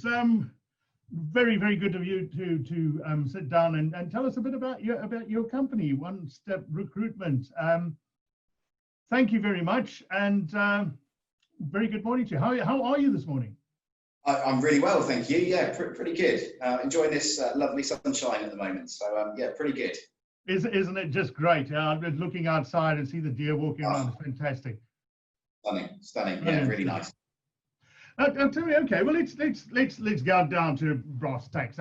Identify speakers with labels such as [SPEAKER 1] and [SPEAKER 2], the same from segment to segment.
[SPEAKER 1] James, very, very good of you to sit down and tell us a bit about your company, One Step Recruitment. Thank you very much, and very good morning to you. How are you this morning?
[SPEAKER 2] I'm really well, thank you. Yeah, pretty good. Enjoying this lovely sunshine at the moment. So yeah, pretty good.
[SPEAKER 1] Isn't it just great? I'm looking outside and see the deer walking around. It's fantastic.
[SPEAKER 2] Stunning. Yeah, really nice.
[SPEAKER 1] Tell me, okay. Well, let's go down to brass tacks.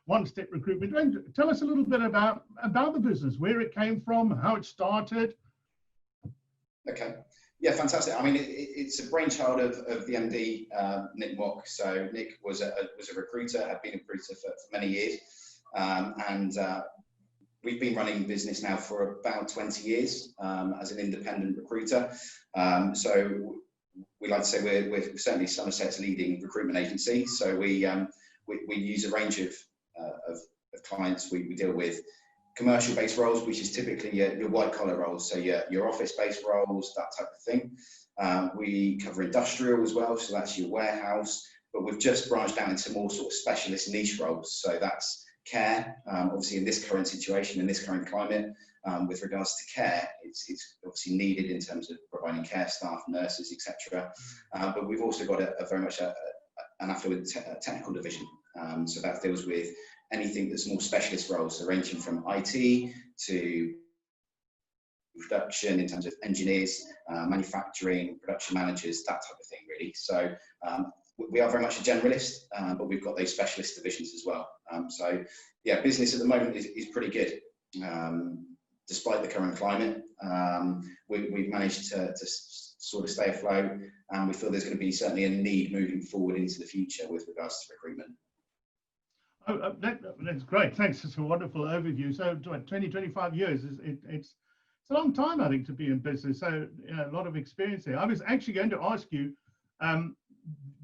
[SPEAKER 1] One Step Recruitment. Tell us a little bit about the business, where it came from, how it started.
[SPEAKER 2] Okay. Yeah, fantastic. I mean, it's a brainchild of the MD, Nick Mock. So Nick was a recruiter, had been a recruiter for many years, and we've been running business now for about 20 years as an independent recruiter. So we like to say we're certainly Somerset's leading recruitment agency. So we use a range of clients. We deal with commercial-based roles, which is typically your white-collar roles, so your office-based roles, that type of thing. We cover industrial as well, so that's your warehouse, but we've just branched out into more sort of specialist niche roles, so that's care. Obviously, in this current situation, in this current climate, with regards to care, it's obviously needed in terms of providing care staff, nurses, etc. But we've also got a very much an affluent technical division, so that deals with anything that's more specialist roles, so ranging from IT to production in terms of engineers, manufacturing, production managers, that type of thing, really. So we are very much a generalist, but we've got those specialist divisions as well. So yeah, business at the moment is pretty good. Despite the current climate, we've managed to sort of stay afloat, and we feel there's going to be certainly a need moving forward into the future with regards to recruitment.
[SPEAKER 1] Oh, that's great. Thanks. It's a wonderful overview. So 20, 25 years, it's a long time, I think, to be in business. So a lot of experience there. I was actually going to ask you,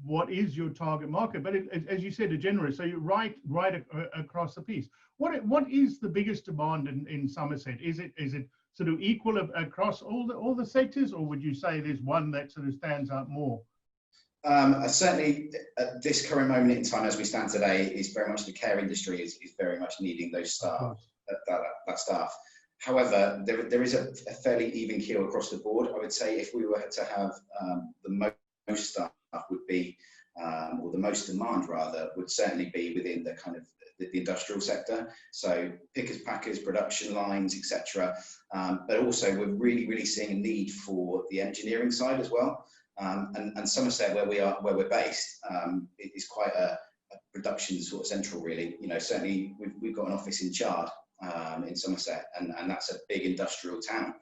[SPEAKER 1] what is your target market? But as you said, a generalist. So you're right across the piece. What is the biggest demand in Somerset? Is it sort of equal across all the sectors, or would you say there's one that sort of stands out more?
[SPEAKER 2] Certainly at this current moment in time, as we stand today, is very much the care industry is very much needing those staff, that staff. However, there is a fairly even keel across the board. I would say if we were to have the most staff would be, or the most demand rather, would certainly be within the kind of the industrial sector. So pickers, packers, production lines, etc. But also we're really seeing a need for the engineering side as well. And Somerset, where we're based, is quite a production sort of central, really. You know, certainly we've got an office in Chard in Somerset, and that's a big industrial town.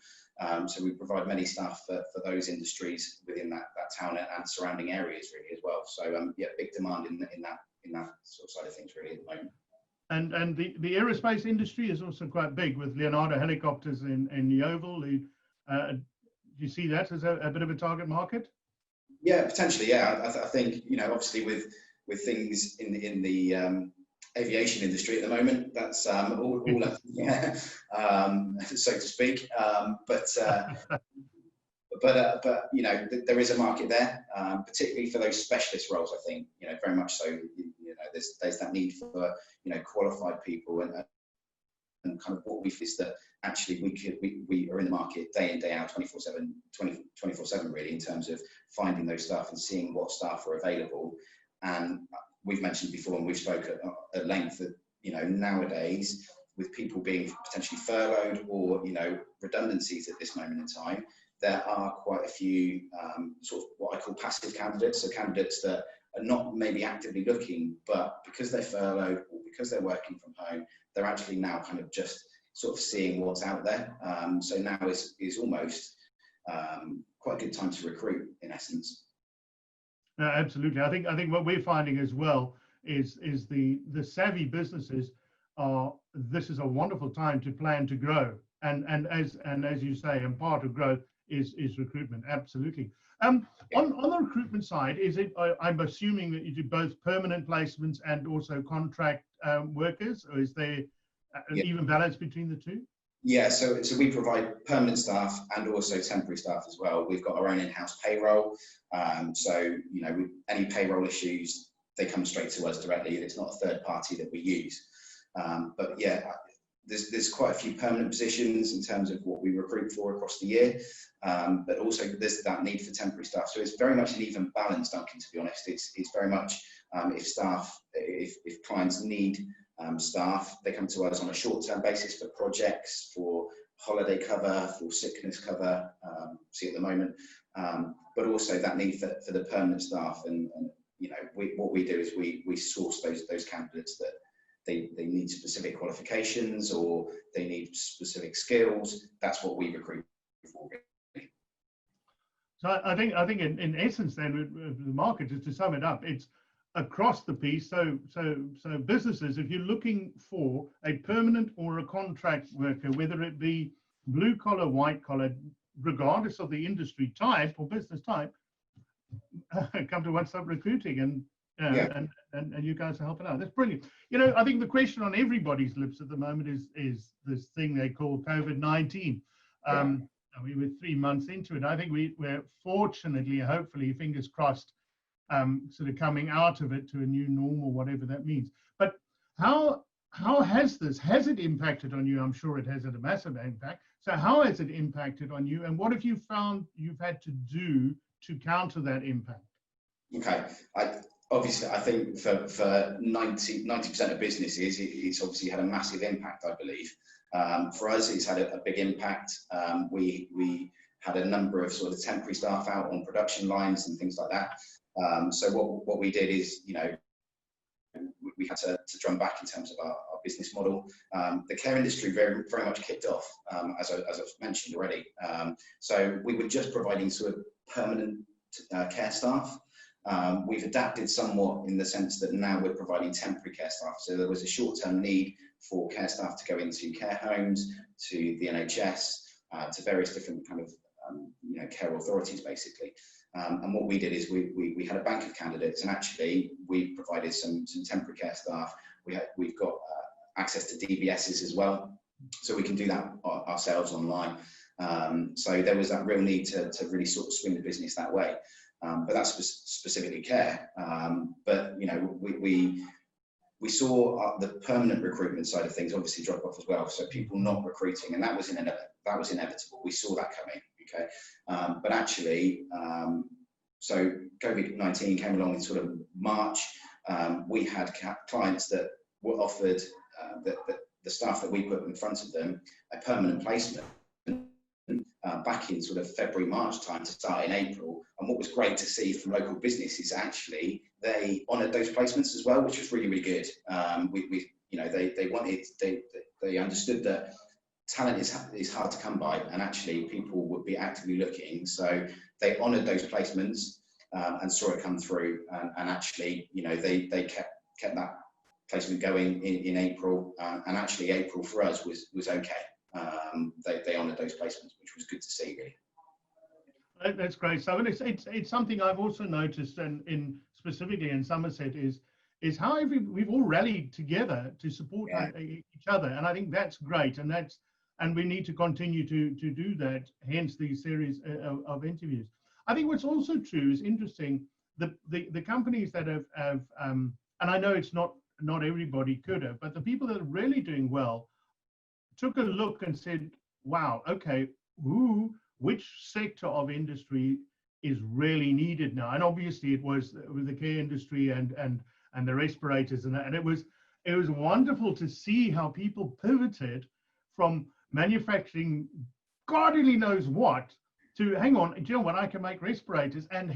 [SPEAKER 2] So we provide many staff for those industries within that town and surrounding areas, really, as well. So yeah, big demand in that sort of side of things, really, at the moment.
[SPEAKER 1] And the aerospace industry is also quite big, with Leonardo helicopters in Yeovil. Do you see that as a bit of a target market?
[SPEAKER 2] Yeah, potentially. Yeah, I think, you know, obviously with things in the aviation industry at the moment, that's all yeah, so to speak. But you know, there is a market there, particularly for those specialist roles. I think, you know, very much so. You know, there's that need for, you know, qualified people, and kind of what we feel is that actually we are in the market day in, day out, 24/7 really, in terms of finding those staff and seeing what staff are available. And we've mentioned before, and we've spoken at length, that, you know, nowadays with people being potentially furloughed or, you know, redundancies at this moment in time, there are quite a few sort of what I call passive candidates, so candidates that are not maybe actively looking, but because they're furloughed or because they're working from home, they're actually now kind of just sort of seeing what's out there. So now is almost quite a good time to recruit, in essence.
[SPEAKER 1] Absolutely. I think what we're finding as well is the savvy businesses are. This is a wonderful time to plan to grow, and as you say, and part of growth is recruitment. Absolutely. On the recruitment side, is it? I'm assuming that you do both permanent placements and also contract workers, or is there an even balance between the two?
[SPEAKER 2] Yeah, so we provide permanent staff and also temporary staff as well. We've got our own in-house payroll. So, you know, any payroll issues, they come straight to us directly. It's not a third party that we use. But yeah, there's quite a few permanent positions in terms of what we recruit for across the year, but also there's that need for temporary staff. So it's very much an even balance, Duncan, to be honest. It's very much if clients need staff, they come to us on a short-term basis for projects, for holiday cover, for sickness cover, see at the moment, but also that need for the permanent staff. And you know, what we do is we source those candidates that they need specific qualifications or they need specific skills. That's what we recruit for.
[SPEAKER 1] So I think in essence then with the market, just to sum it up, it's across the piece. So businesses, if you're looking for a permanent or a contract worker, whether it be blue collar, white collar, regardless of the industry type or business type, come to One Step Recruiting, and and you guys are helping out. That's brilliant. You know, I think the question on everybody's lips at the moment is this thing they call COVID-19. We were 3 months into it. I think we're fortunately, hopefully, fingers crossed, sort of coming out of it to a new normal, whatever that means. But how has it impacted on you? I'm sure it has had a massive impact. So how has it impacted on you, and what have you found you've had to do to counter that impact?
[SPEAKER 2] Okay, obviously, I think for 90% of businesses, it's obviously had a massive impact, I believe. For us, it's had a big impact. We had a number of sort of temporary staff out on production lines and things like that. So what we did is, you know, we had to drum back in terms of our business model. The care industry very much kicked off, as I've mentioned already. So we were just providing sort of permanent care staff. We've adapted somewhat in the sense that now we're providing temporary care staff. So there was a short-term need for care staff to go into care homes, to the NHS, to various different kind of you know, care authorities basically. And what we did is we had a bank of candidates, and actually we provided some temporary care staff. We've got access to DBSs as well, so we can do that ourselves online. So there was that real need to really sort of swing the business that way. But that's specifically care. But you know, we saw the permanent recruitment side of things obviously drop off as well. So people not recruiting, and that was inevitable. We saw that coming. Okay, but actually, so COVID-19 came along in sort of March. We had clients that were offered the staff that we put in front of them a permanent placement back in sort of February, March time to start in April. And what was great to see from local businesses, actually, they honoured those placements as well, which was really, really good. You know, they understood that talent is hard to come by, and actually people would be actively looking. So they honoured those placements and saw it come through. And actually, you know, they kept that placement going in April. And actually, April for us was okay. They honoured those placements, which was good to see, really.
[SPEAKER 1] That's great. So it's something I've also noticed, and specifically in Somerset, is how we've all rallied together to support each other, and I think that's great, and we need to continue to do that. Hence these series of interviews. I think what's also true is interesting. The companies that have and I know it's not everybody could have, but the people that are really doing well took a look and said, wow, okay, which sector of industry is really needed now? And obviously it was the care industry and the respirators and it was wonderful to see how people pivoted from manufacturing God only knows what to, hang on, do you know what, I can make respirators, and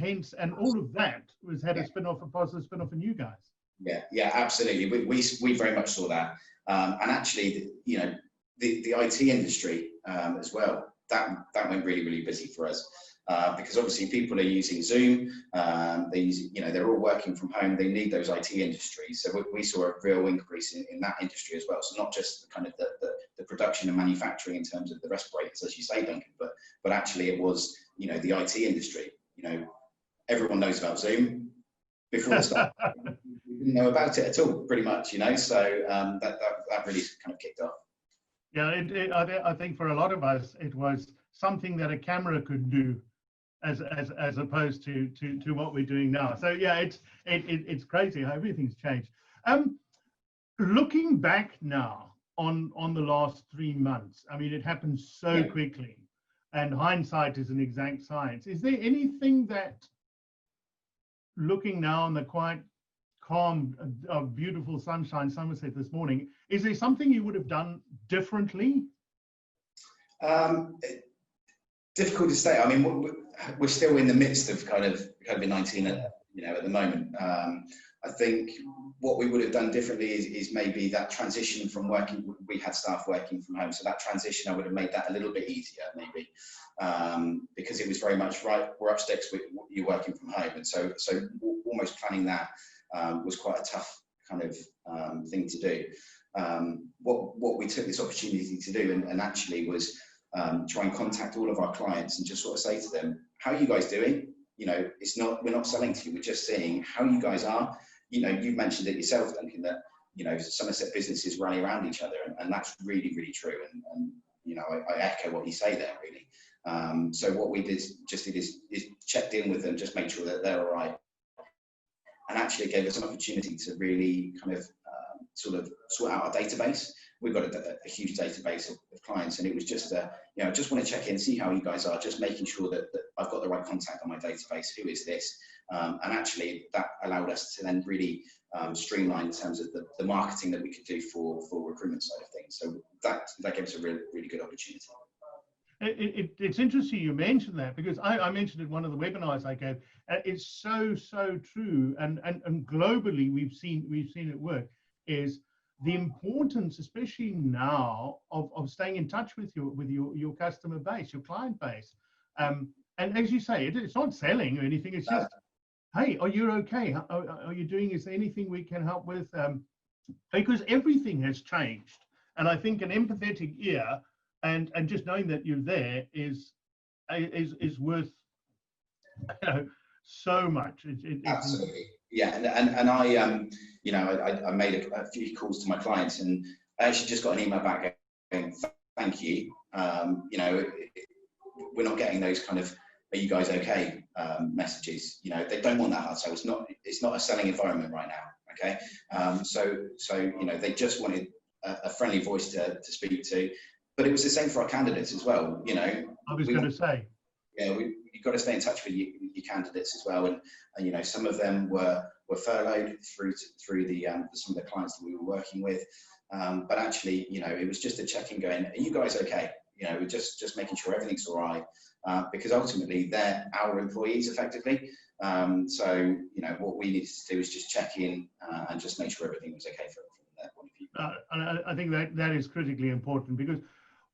[SPEAKER 1] all of that had a positive spin-off in you guys.
[SPEAKER 2] Yeah, absolutely. We very much saw that. And actually, you know, the IT industry as well, that went really, really busy for us because obviously people are using Zoom. They're all working from home. They need those IT industries. So we saw a real increase in that industry as well. So not just kind of the production and manufacturing in terms of the respirators, as you say, Duncan, but actually it was, you know, the IT industry. You know, everyone knows about Zoom. Before the start, we didn't know about it at all, pretty much. You know, so that really kind of kicked off.
[SPEAKER 1] Yeah, I think for a lot of us, it was something that a camera could do. as opposed to what we're doing now. So yeah, it's crazy how everything's changed. Looking back now on the last 3 months, I mean, it happened so quickly, and hindsight is an exact science. Is there anything that, looking now on the quite calm, beautiful sunshine Somerset this morning, is there something you would have done differently?
[SPEAKER 2] Difficult to say. I mean, we're still in the midst of kind of COVID-19 at the moment. I think what we would have done differently is maybe that transition from working, we had staff working from home, so that transition, I would have made that a little bit easier maybe, because it was very much, right, we're up sticks, you're working from home, and so almost planning that was quite a tough kind of thing to do. What we took this opportunity to do and actually was try and contact all of our clients and just sort of say to them, how are you guys doing? You know, we're not selling to you, we're just seeing how you guys are. You know, you've mentioned it yourself, Duncan, that, you know, Somerset businesses rally around each other, and that's really, really true. And you know, I echo what you say there, really. So what we did is checked in with them, just made sure that they're all right, and actually gave us an opportunity to really kind of sort out our database. We've got a huge database of clients, and it was just you know, just want to check in, see how you guys are, just making sure that I've got the right contact on my database. Who is this? And actually that allowed us to then really streamline in terms of the marketing that we could do for recruitment side of things. So that gave us a really good opportunity.
[SPEAKER 1] It's interesting you mentioned that, because I mentioned it in one of the webinars I gave. It's so true, and globally we've seen it work. Is the importance, especially now, of staying in touch with your customer base, your client base, and as you say, it's not selling or anything. It's just, hey, are you okay? Are you doing? Is there anything we can help with? Because everything has changed, and I think an empathetic ear and just knowing that you're there is worth, you know, so much.
[SPEAKER 2] Absolutely. Yeah, and I, you know, I made a few calls to my clients, and I actually just got an email back going, thank you. You know, we're not getting those kind of, are you guys okay, messages. You know, they don't want that hard sell. It's not a selling environment right now. Okay, so you know, they just wanted a friendly voice to speak to, but it was the same for our candidates as well. You know,
[SPEAKER 1] I was going to say,
[SPEAKER 2] yeah, you've got to stay in touch with your candidates as well, and you know, some of them were furloughed through the some of the clients that we were working with, but actually, you know, it was just a check-in going, are you guys okay? You know, we're just making sure everything's all right, because ultimately they're our employees effectively. So you know, what we needed to do is just check in and just make sure everything was okay from their point of view.
[SPEAKER 1] And I think that is critically important, because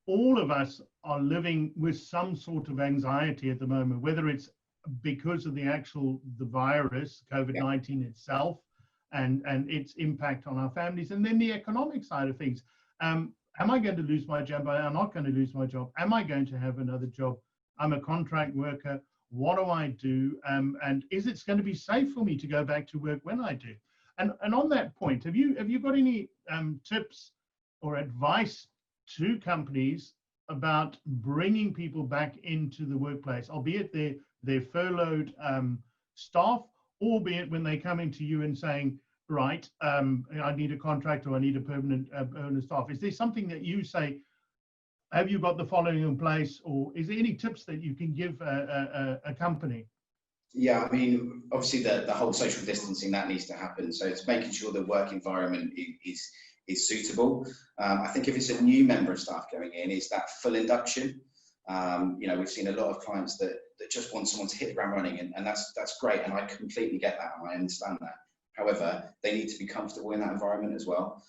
[SPEAKER 1] all of us are living with some sort of anxiety at the moment, whether it's because of the virus, COVID-19 itself, and its impact on our families, and then the economic side of things. Am I going to lose my job? Am I not going to lose my job? Am I going to have another job? I'm a contract worker. What do I do? And is it going to be safe for me to go back to work when I do? And on that point, have you got any tips or advice to companies about bringing people back into the workplace, albeit they're furloughed staff, albeit when they come into you and saying, right, I need a contract or I need a permanent staff? Is there something that you say, have you got the following in place, or is there any tips that you can give a company?
[SPEAKER 2] Yeah, I mean, obviously the whole social distancing, that needs to happen. So it's making sure the work environment is suitable. I think if it's a new member of staff going in, is that full induction. You know, we've seen a lot of clients that just want someone to hit the ground running, and that's great, and I completely get that, and I understand that. However, they need to be comfortable in that environment as well.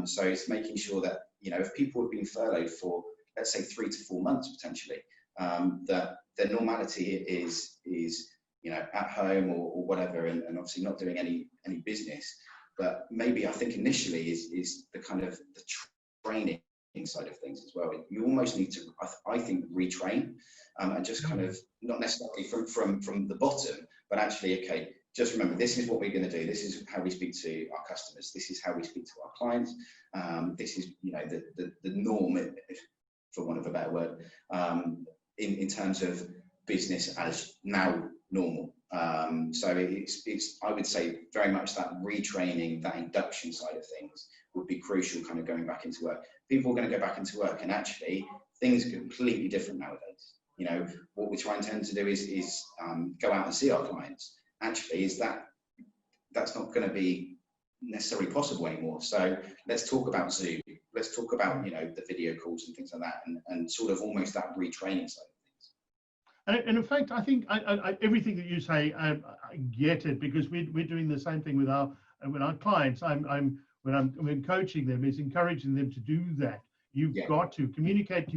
[SPEAKER 2] So it's making sure that, you know, if people have been furloughed for, let's say, 3 to 4 months potentially, that their normality is you know, at home or whatever, and obviously not doing any business. But maybe I think initially is the kind of the training side of things as well. You almost need to, I think, retrain, and just kind of not necessarily from the bottom, but actually, okay, just remember, this is what we're going to do. This is how we speak to our customers. This is how we speak to our clients. This is, you know, the norm, for want of a better word, in terms of business as now normal. So it's I would say very much that retraining, that induction side of things would be crucial, kind of going back into work. People are going to go back into work, and actually things are completely different nowadays. You know, what we try and tend to do is go out and see our clients. Actually, that's not going to be necessarily possible anymore. So let's talk about Zoom. Let's talk about, you know, the video calls and things like that, and sort of almost that retraining side of things.
[SPEAKER 1] And in fact, I think everything that you say, I get it, because we're doing the same thing with our clients. When I'm coaching them, is encouraging them to do that. You've got to communicate.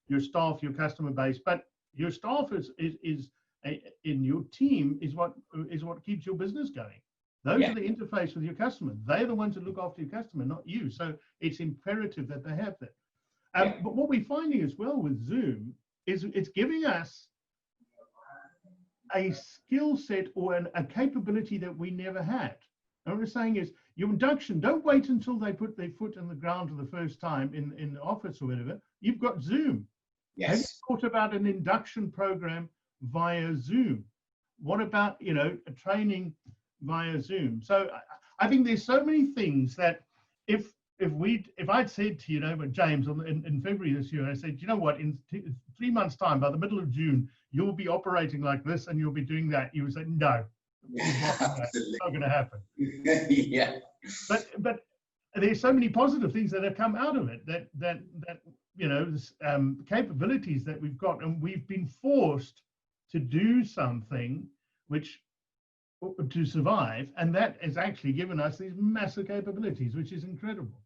[SPEAKER 1] Your staff, your customer base, but your staff is in your team is what keeps your business going. Those are the interface with your customer. They're the ones that look after your customer, not you. So it's imperative that they have that. But what we're finding as well with Zoom is it's giving us a skill set or a capability that we never had. And what we're saying is, your induction, don't wait until they put their foot on the ground for the first time in the office or whatever. You've got Zoom.
[SPEAKER 2] Yes.
[SPEAKER 1] Have you thought about an induction program via Zoom? What about, you know, a training via Zoom? So I think there's so many things that if I'd said to, you know, James in February this year, I said, you know what, in 3 months' time, by the middle of June, you'll be operating like this and you'll be doing that. You would say, no, it's not going to happen.
[SPEAKER 2] Yeah.
[SPEAKER 1] But there's so many positive things that have come out of it, that you know, capabilities that we've got, and we've been forced to do something to survive, and that has actually given us these massive capabilities, which is incredible.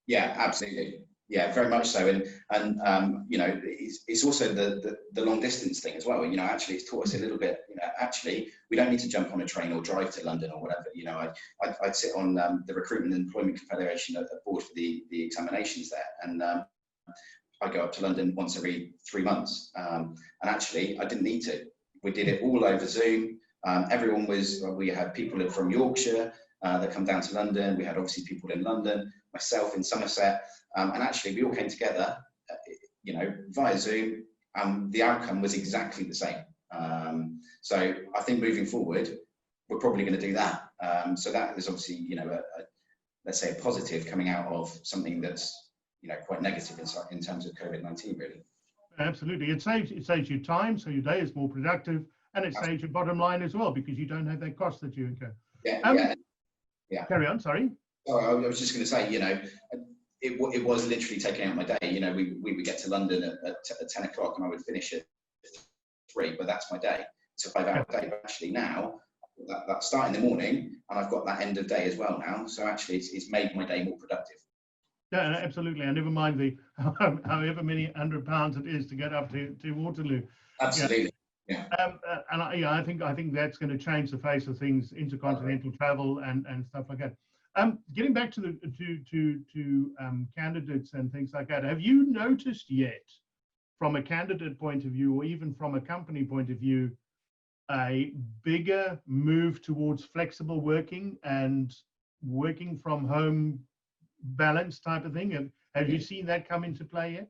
[SPEAKER 2] Yeah, absolutely. Yeah, very much so. And you know, it's also the long distance thing as well. You know, actually, it's taught us a little bit. You know, actually, we don't need to jump on a train or drive to London or whatever. You know, I'd sit on the Recruitment and Employment Confederation at board for the examinations there, and I go up to London once every 3 months. And actually, I didn't need to. We did it all over Zoom. We had people from Yorkshire that come down to London. We had obviously people in London, myself in Somerset. And actually, we all came together, you know, via Zoom. The outcome was exactly the same. So I think moving forward, we're probably going to do that. So that is obviously, you know, let's say a positive coming out of something that's, you know, quite negative in terms of COVID-19, really.
[SPEAKER 1] Absolutely, it saves you time, so your day is more productive, and it saves your bottom line as well, because you don't have that cost that you incur. Yeah. Carry on. Sorry.
[SPEAKER 2] Oh, I was just going to say, you know, it was literally taking out my day. You know, we would get to London at 10 o'clock, and I would finish at 3, but that's my day. It's a 5-hour day. But actually now, that start in the morning, and I've got that end of day as well now. So actually, it's made my day more productive.
[SPEAKER 1] Yeah, absolutely. And never mind the however many £100 it is to get up to Waterloo.
[SPEAKER 2] Absolutely. Yeah.
[SPEAKER 1] And I think that's going to change the face of things, intercontinental travel and stuff like that. Getting back to candidates and things like that, have you noticed yet, from a candidate point of view, or even from a company point of view, a bigger move towards flexible working and working from home balance type of thing? Have you seen that come into play yet?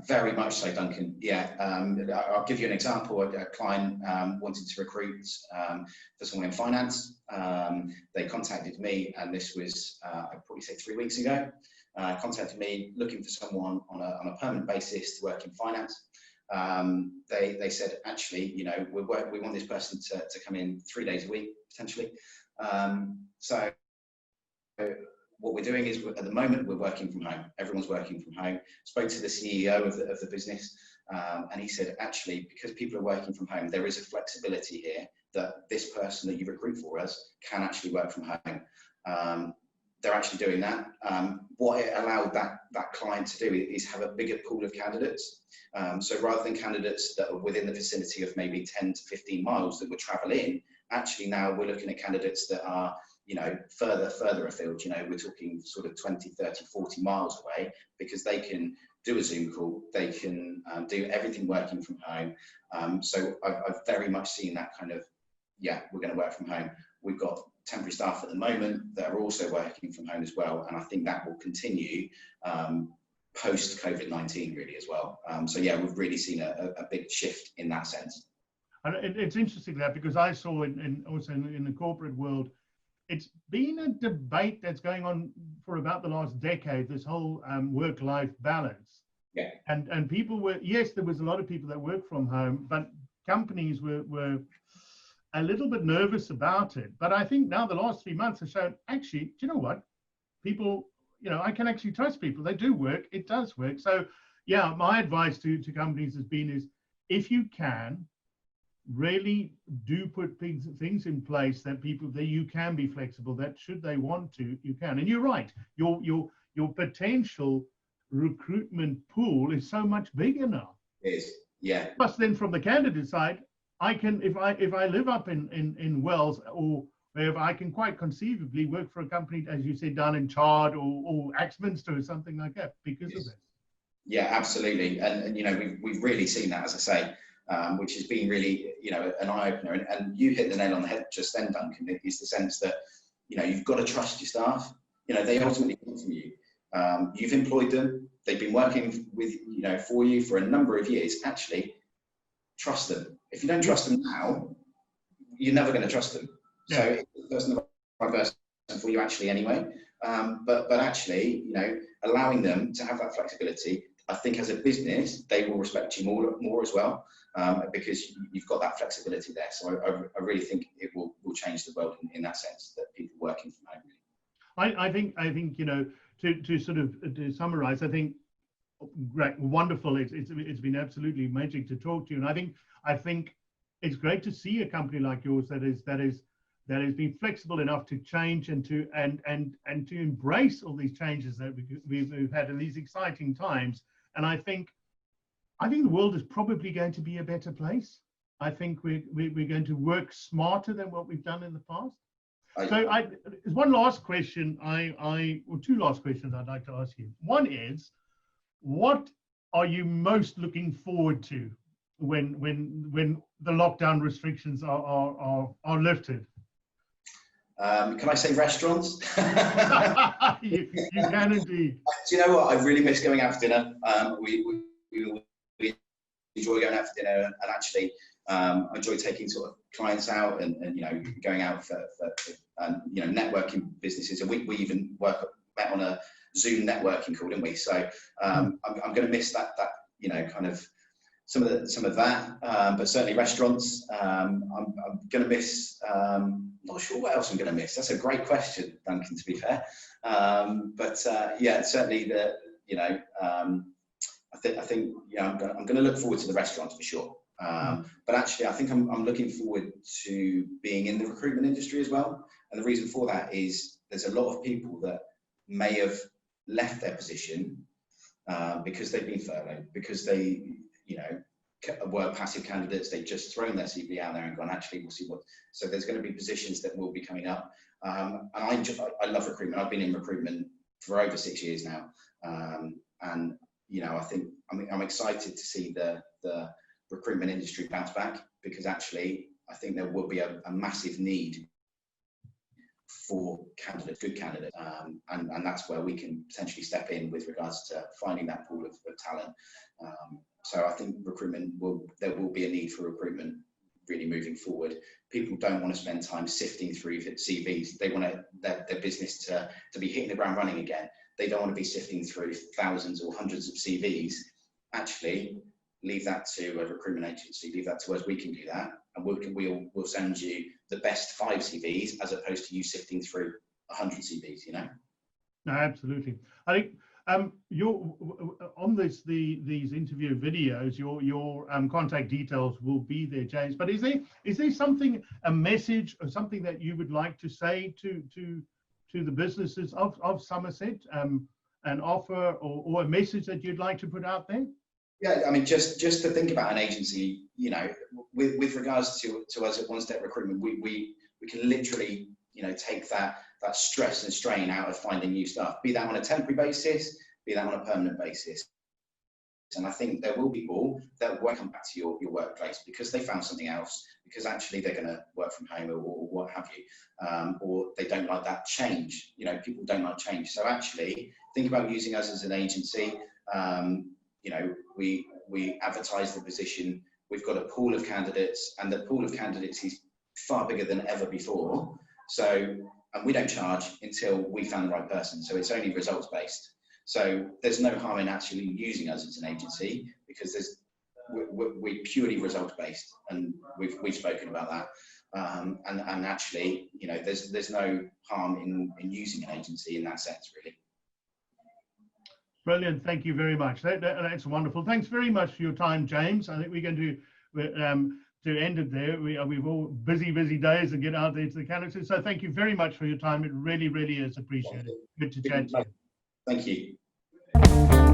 [SPEAKER 2] Very much so, Duncan. Yeah, I'll give you an example. A client wanted to recruit for someone in finance. They contacted me, and this was I'd probably say 3 weeks ago. Contacted me looking for someone on a permanent basis to work in finance. They said, actually, you know, we want this person to come in 3 days a week potentially. So what we're doing is, at the moment, we're working from home. Everyone's working from home. Spoke to the CEO of the business, and he said, actually, because people are working from home, there is a flexibility here that this person that you recruit for us can actually work from home. They're actually doing that. What it allowed that client to do is have a bigger pool of candidates. So rather than candidates that are within the vicinity of maybe 10 to 15 miles that would travel in, actually now we're looking at candidates that are, you know, further afield. You know, we're talking sort of 20, 30, 40 miles away, because they can do a Zoom call, they can do everything working from home. So I've very much seen that kind of, yeah, we're going to work from home. We've got temporary staff at the moment that are also working from home as well, and I think that will continue post COVID-19 really as well. So yeah, we've really seen a big shift in that sense.
[SPEAKER 1] And it's interesting that, because I saw also in the corporate world, it's been a debate that's going on for about the last decade, this whole work-life balance.
[SPEAKER 2] Yeah.
[SPEAKER 1] And people were, yes, there was a lot of people that work from home, but companies were a little bit nervous about it. But I think now the last 3 months have shown, actually, do you know what? People, I can actually trust people. They do work. It does work. So yeah, my advice to companies has been is, if you can, really do put things in place that you can be flexible, that should they want to, you can. And you're right, your potential recruitment pool is so much bigger now.
[SPEAKER 2] It is, yeah.
[SPEAKER 1] Plus then from the candidate side, I can, if I live up in Wales, or wherever, I can quite conceivably work for a company, as you said, down in Chard or Axminster or something like that because of this.
[SPEAKER 2] Yeah, absolutely. And we've really seen that, as I say, which has been really, an eye-opener. And you hit the nail on the head just then, Duncan, is the sense that, you've got to trust your staff. They ultimately come from you. You've employed them. They've been working with, for you for a number of years. Actually, trust them. If you don't trust them now, you're never going to trust them. Yeah. So it's the right person for you actually anyway. But actually, allowing them to have that flexibility, I think as a business, they will respect you more as well, because you've got that flexibility there. So I really think it will change the world in that sense, that people working from home.
[SPEAKER 1] I think to sort of to summarize, I think great, wonderful. It's been absolutely magic to talk to you, and I think it's great to see a company like yours that has been flexible enough to change and to embrace all these changes that we've had in these exciting times. And I think the world is probably going to be a better place. I think we're going to work smarter than what we've done in the past. So there's one last question, or two last questions I'd like to ask you. One is, what are you most looking forward to when the lockdown restrictions are lifted?
[SPEAKER 2] Can I say restaurants?
[SPEAKER 1] you can indeed.
[SPEAKER 2] Do you know what? I really miss going out for dinner. We enjoy going out for dinner, and actually I enjoy taking sort of clients out and going out for networking businesses. And we even met on a Zoom networking call, didn't we? So I'm going to miss that kind of some of that, but certainly restaurants. I'm going to miss. Not sure what else I'm going to miss. That's a great question, Duncan, to be fair. But yeah, certainly I think I'm going to look forward to the restaurants for sure. But actually, I think I'm looking forward to being in the recruitment industry as well. And the reason for that is there's a lot of people that may have left their position because they've been furloughed, because they were passive candidates. They've just thrown their CV out there and gone, actually, we'll see what. So there's going to be positions that will be coming up. And I love recruitment. I've been in recruitment for over 6 years now. And I think I'm excited to see the recruitment industry bounce back, because actually I think there will be a massive need for good candidates, and that's where we can potentially step in with regards to finding that pool of talent. So I think there will be a need for recruitment really moving forward. People don't want to spend time sifting through CVs. They want their business to be hitting the ground running again. They don't want to be sifting through thousands or hundreds of CVs. Actually, leave that to a recruitment agency. Leave that to us. We can do that, and we'll send you the best 5 CVs as opposed to you sifting through 100 CVs.
[SPEAKER 1] No, absolutely. I think you're on these interview videos. Your contact details will be there, James. But is there something, a message or something that you would like to say to the businesses of Somerset, an offer or a message that you'd like to put out there?
[SPEAKER 2] Yeah, I mean, just to think about an agency, with regards to us at One Step Recruitment, we can literally, take that stress and strain out of finding new staff, be that on a temporary basis, be that on a permanent basis. And I think there will be people that won't come back to your workplace because they found something else, because actually they're going to work from home or what have you, or they don't like that change. People don't like change. So actually, think about using us as an agency. You know, we advertise the position. We've got a pool of candidates, and the pool of candidates is far bigger than ever before. So, and we don't charge until we found the right person. So it's only results based. So there's no harm in actually using us as an agency, because we're purely results based, and we've spoken about that. And actually, you know, there's no harm in using an agency in that sense, really.
[SPEAKER 1] Brilliant. Thank you very much. That's wonderful. Thanks very much for your time, James. I think we're going to end it there. We've all busy days and get out there to the candidates. So thank you very much for your time. It really, really is appreciated. Good to chat to you.
[SPEAKER 2] Thank you.